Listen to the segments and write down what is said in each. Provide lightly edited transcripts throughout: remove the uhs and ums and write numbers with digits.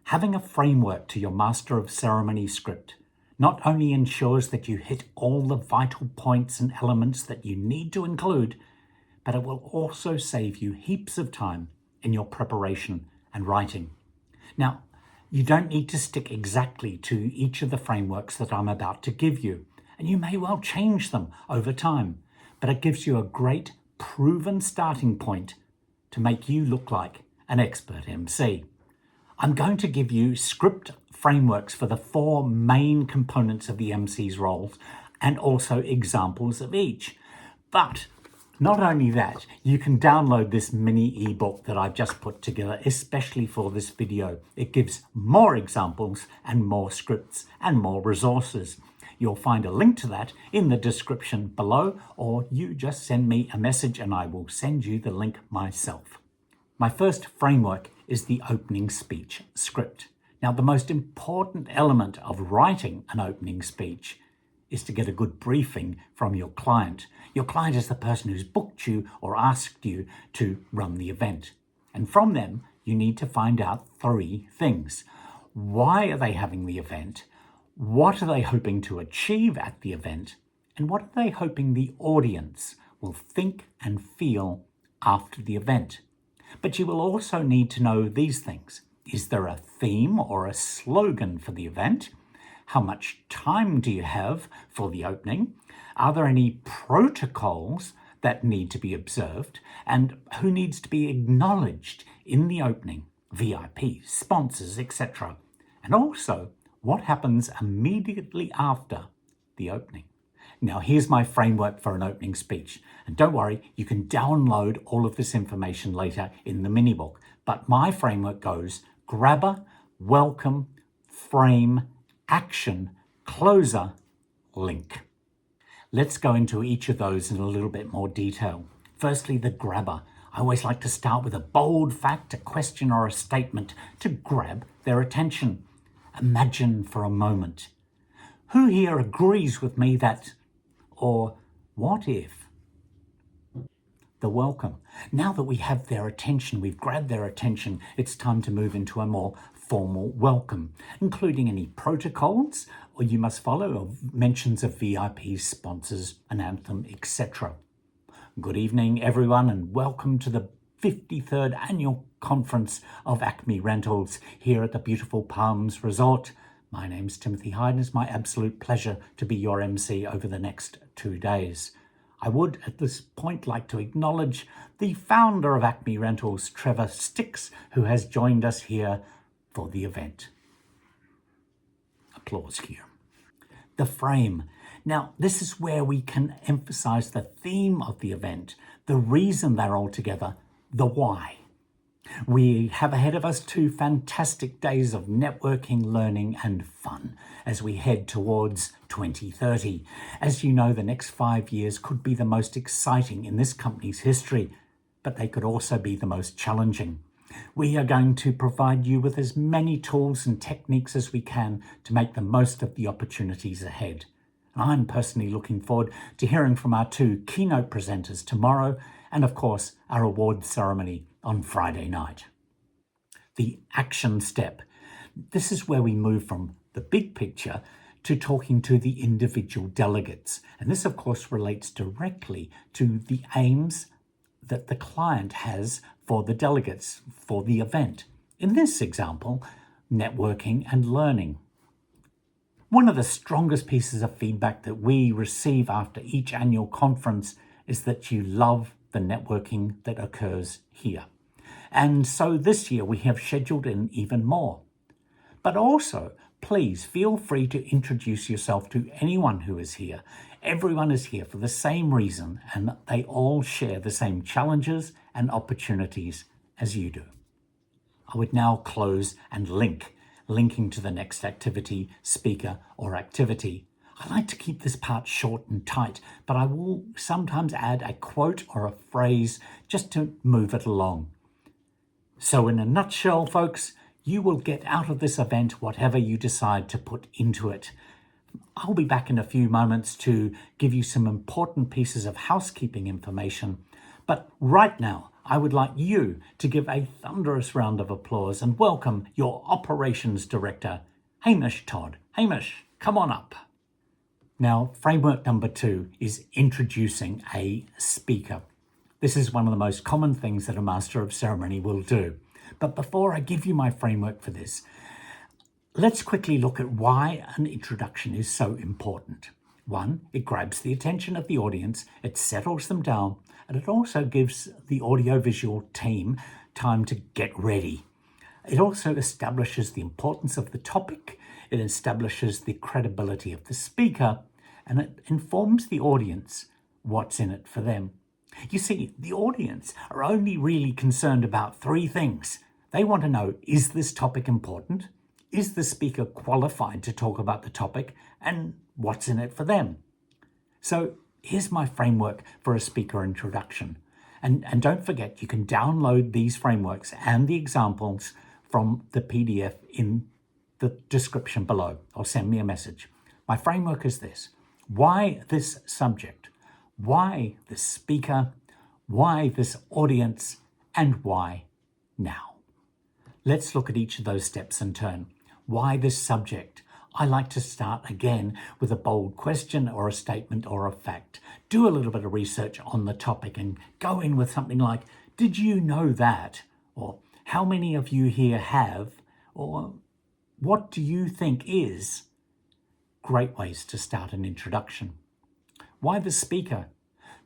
Having a framework to your Master of Ceremonies script not only ensures that you hit all the vital points and elements that you need to include, but it will also save you heaps of time in your preparation and writing. Now, you don't need to stick exactly to each of the frameworks that I'm about to give you, and you may well change them over time, but it gives you a great proven starting point to make you look like an expert MC. I'm going to give you script frameworks for the 4 main components of the MC's roles and also examples of each. But not only that, you can download this mini ebook that I've just put together, especially for this video. It gives more examples and more scripts and more resources. You'll find a link to that in the description below, or you just send me a message and I will send you the link myself. My first framework is the opening speech script. Now, the most important element of writing an opening speech is to get a good briefing from your client. Your client is the person who's booked you or asked you to run the event. And from them, you need to find out 3 things. Why are they having the event? What are they hoping to achieve at the event? And what are they hoping the audience will think and feel after the event? But you will also need to know these things. Is there a theme or a slogan for the event? How much time do you have for the opening? Are there any protocols that need to be observed? And who needs to be acknowledged in the opening? VIPs, sponsors, etc. And also, what happens immediately after the opening? Now, here's my framework for an opening speech. And don't worry, you can download all of this information later in the mini book. But my framework goes grabber, welcome, frame, action, closer, link. Let's go into each of those in a little bit more detail. Firstly, the grabber. I always like to start with a bold fact, a question or a statement to grab their attention. Imagine for a moment. Who here agrees with me that, or what if? The welcome. Now that we have their attention, we've grabbed their attention, it's time to move into a more formal welcome, including any protocols or you must follow or mentions of VIPs, sponsors, an anthem, etc. Good evening, everyone, and welcome to the 53rd annual conference of Acme Rentals here at the beautiful Palms Resort. My name's Timothy Hyde, and it's my absolute pleasure to be your MC over the next 2 days. I would at this point like to acknowledge the founder of Acme Rentals, Trevor Sticks, who has joined us here for the event. Applause here. The frame. Now, this is where we can emphasize the theme of the event, the reason they're all together, the why. We have ahead of us 2 fantastic days of networking, learning and fun as we head towards 2030. As you know, the next 5 years could be the most exciting in this company's history, but they could also be the most challenging. We are going to provide you with as many tools and techniques as we can to make the most of the opportunities ahead. And I'm personally looking forward to hearing from our 2 keynote presenters tomorrow and, of course, our awards ceremony on Friday night. The action step. This is where we move from the big picture to talking to the individual delegates. And this, of course, relates directly to the aims that the client has for the delegates for the event. In this example, networking and learning. One of the strongest pieces of feedback that we receive after each annual conference is that you love the networking that occurs here. And so this year we have scheduled in even more. But also, please feel free to introduce yourself to anyone who is here. Everyone is here for the same reason, and they all share the same challenges and opportunities as you do. I would now close and linking to the next activity, speaker, or activity. I like to keep this part short and tight, but I will sometimes add a quote or a phrase just to move it along. So in a nutshell, folks, you will get out of this event whatever you decide to put into it. I'll be back in a few moments to give you some important pieces of housekeeping information, but right now I would like you to give a thunderous round of applause and welcome your Operations Director, Hamish Todd. Hamish, come on up. Now, framework number 2 is introducing a speaker. This is one of the most common things that a Master of Ceremony will do. But before I give you my framework for this, let's quickly look at why an introduction is so important. 1, it grabs the attention of the audience, it settles them down, and it also gives the audiovisual team time to get ready. It also establishes the importance of the topic, it establishes the credibility of the speaker, and it informs the audience what's in it for them. You see, the audience are only really concerned about 3 things. They want to know, is this topic important? Is the speaker qualified to talk about the topic? And what's in it for them? So here's my framework for a speaker introduction. And don't forget, you can download these frameworks and the examples from the PDF in the description below, or send me a message. My framework is this: why this subject? Why this speaker? Why this audience? And why now? Let's look at each of those steps in turn. Why this subject? I like to start again with a bold question or a statement or a fact. Do a little bit of research on the topic and go in with something like, did you know that? Or how many of you here have? Or what do you think is? Great ways to start an introduction. Why the speaker?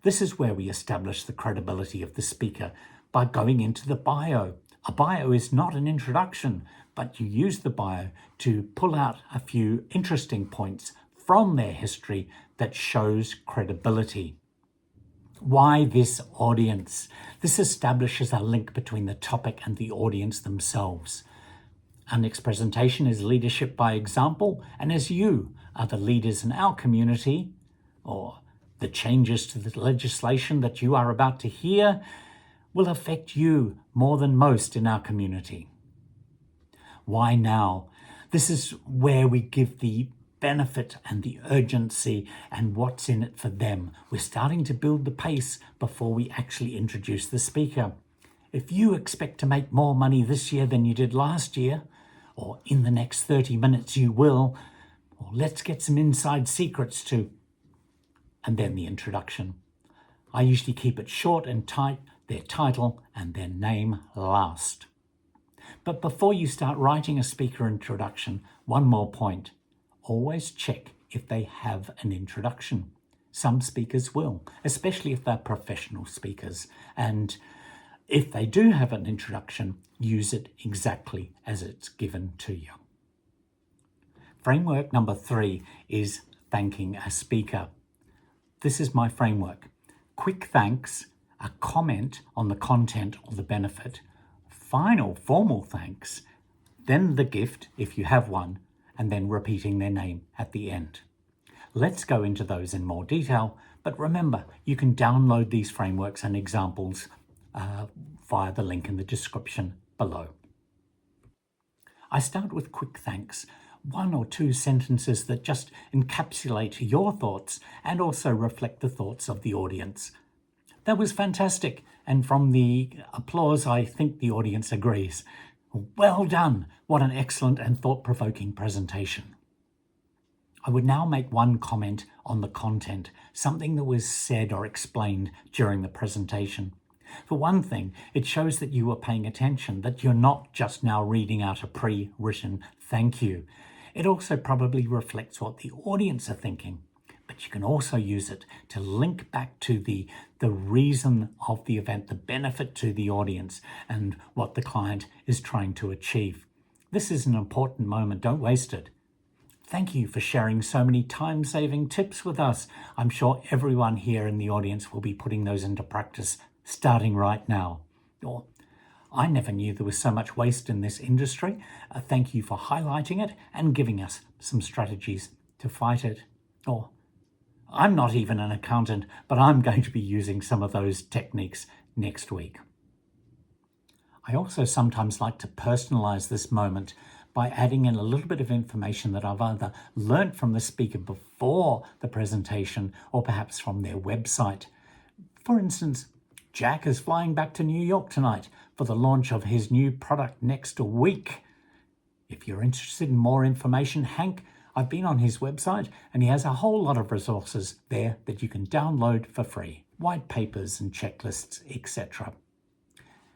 This is where we establish the credibility of the speaker by going into the bio. A bio is not an introduction, but you use the bio to pull out a few interesting points from their history that shows credibility. Why this audience? This establishes a link between the topic and the audience themselves. Our next presentation is Leadership by Example, and as you are the leaders in our community, or the changes to the legislation that you are about to hear will affect you more than most in our community. Why now? This is where we give the benefit and the urgency and what's in it for them. We're starting to build the pace before we actually introduce the speaker. If you expect to make more money this year than you did last year, or in the next 30 minutes you will, or let's get some inside secrets too, and then the introduction. I usually keep it short and tight, their title and their name last. But before you start writing a speaker introduction, one more point. Always check if they have an introduction. Some speakers will, especially if they're professional speakers. And if they do have an introduction, use it exactly as it's given to you. Framework number 3 is thanking a speaker. This is my framework. Quick thanks, a comment on the content or the benefit, final formal thanks, then the gift if you have one, and then repeating their name at the end. Let's go into those in more detail, but remember, you can download these frameworks and examples via the link in the description below. I start with quick thanks, 1 or 2 sentences that just encapsulate your thoughts and also reflect the thoughts of the audience. That was fantastic, and from the applause, I think the audience agrees. Well done! What an excellent and thought-provoking presentation. I would now make one comment on the content, something that was said or explained during the presentation. For one thing, it shows that you are paying attention, that you're not just now reading out a pre-written thank you. It also probably reflects what the audience are thinking. But you can also use it to link back to the reason of the event, the benefit to the audience, and what the client is trying to achieve. This is an important moment. Don't waste it. Thank you for sharing so many time-saving tips with us. I'm sure everyone here in the audience will be putting those into practice starting right now. Or, I never knew there was so much waste in this industry. Thank you for highlighting it and giving us some strategies to fight it. Or, I'm not even an accountant, but I'm going to be using some of those techniques next week. I also sometimes like to personalize this moment by adding in a little bit of information that I've either learnt from the speaker before the presentation or perhaps from their website. For instance, Jack is flying back to New York tonight for the launch of his new product next week. If you're interested in more information, Hank, I've been on his website and he has a whole lot of resources there that you can download for free. White papers and checklists, etc.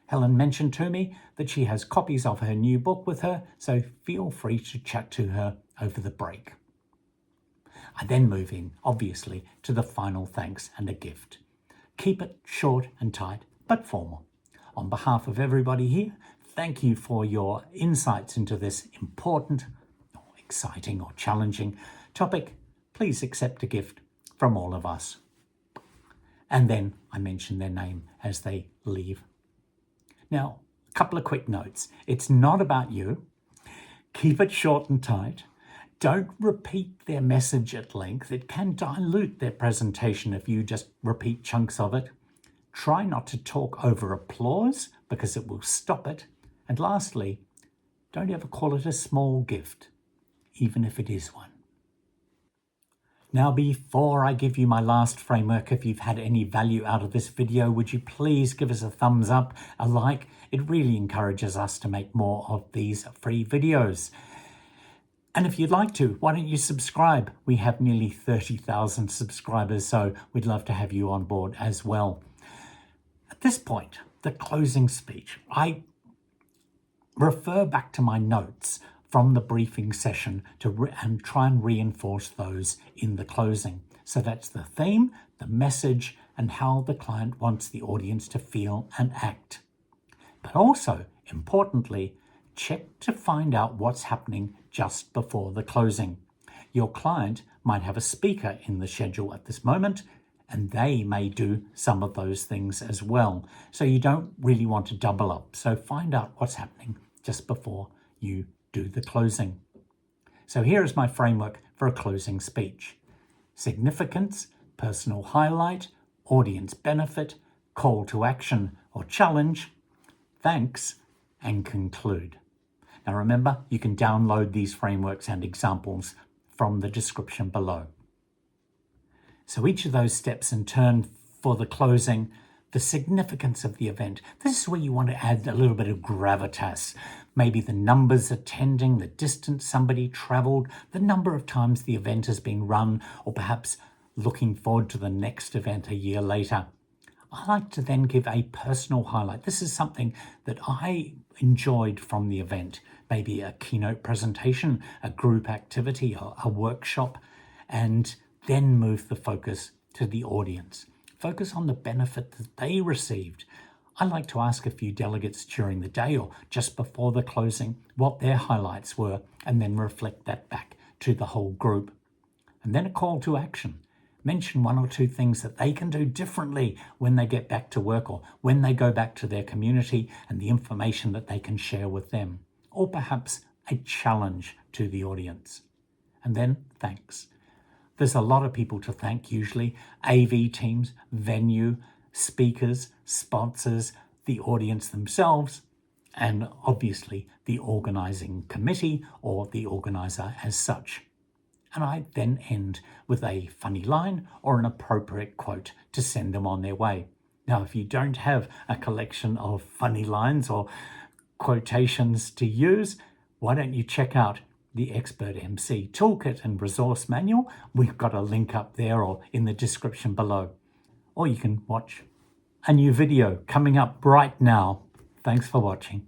Helen mentioned to me that she has copies of her new book with her, so feel free to chat to her over the break. I then move in, obviously, to the final thanks and a gift. Keep it short and tight, but formal. On behalf of everybody here, thank you for your insights into this important, or exciting or challenging topic. Please accept a gift from all of us. And then I mention their name as they leave. Now, a couple of quick notes. It's not about you. Keep it short and tight. Don't repeat their message at length. It can dilute their presentation if you just repeat chunks of it. Try not to talk over applause because it will stop it. And lastly, don't ever call it a small gift, even if it is one. Now, before I give you my last framework, if you've had any value out of this video, would you please give us a thumbs up, a like? It really encourages us to make more of these free videos. And if you'd like to, why don't you subscribe? We have nearly 30,000 subscribers, so we'd love to have you on board as well. At this point, the closing speech, I refer back to my notes from the briefing session and try and reinforce those in the closing. So that's the theme, the message, and how the client wants the audience to feel and act. But also, importantly, check to find out what's happening just before the closing. Your client might have a speaker in the schedule at this moment, and they may do some of those things as well. So you don't really want to double up. So find out what's happening just before you do the closing. So here is my framework for a closing speech. Significance, personal highlight, audience benefit, call to action or challenge, thanks, and conclude. Now remember, you can download these frameworks and examples from the description below. So each of those steps in turn for the closing, the significance of the event. This is where you want to add a little bit of gravitas. Maybe the numbers attending, the distance somebody traveled, the number of times the event has been run, or perhaps looking forward to the next event a year later. I like to then give a personal highlight. This is something that I enjoyed from the event. Maybe a keynote presentation, a group activity, a workshop, and then move the focus to the audience. Focus on the benefit that they received. I like to ask a few delegates during the day or just before the closing what their highlights were, and then reflect that back to the whole group. And then a call to action. Mention one or two things that they can do differently when they get back to work or when they go back to their community, and the information that they can share with them. Or perhaps a challenge to the audience. And then thanks. There's a lot of people to thank usually. AV teams, venue, speakers, sponsors, the audience themselves, and obviously the organizing committee or the organizer as such. And I then end with a funny line or an appropriate quote to send them on their way. Now, if you don't have a collection of funny lines or quotations to use, why don't you check out the Expert MC Toolkit and Resource Manual? We've got a link up there or in the description below. Or you can watch a new video coming up right now. Thanks for watching.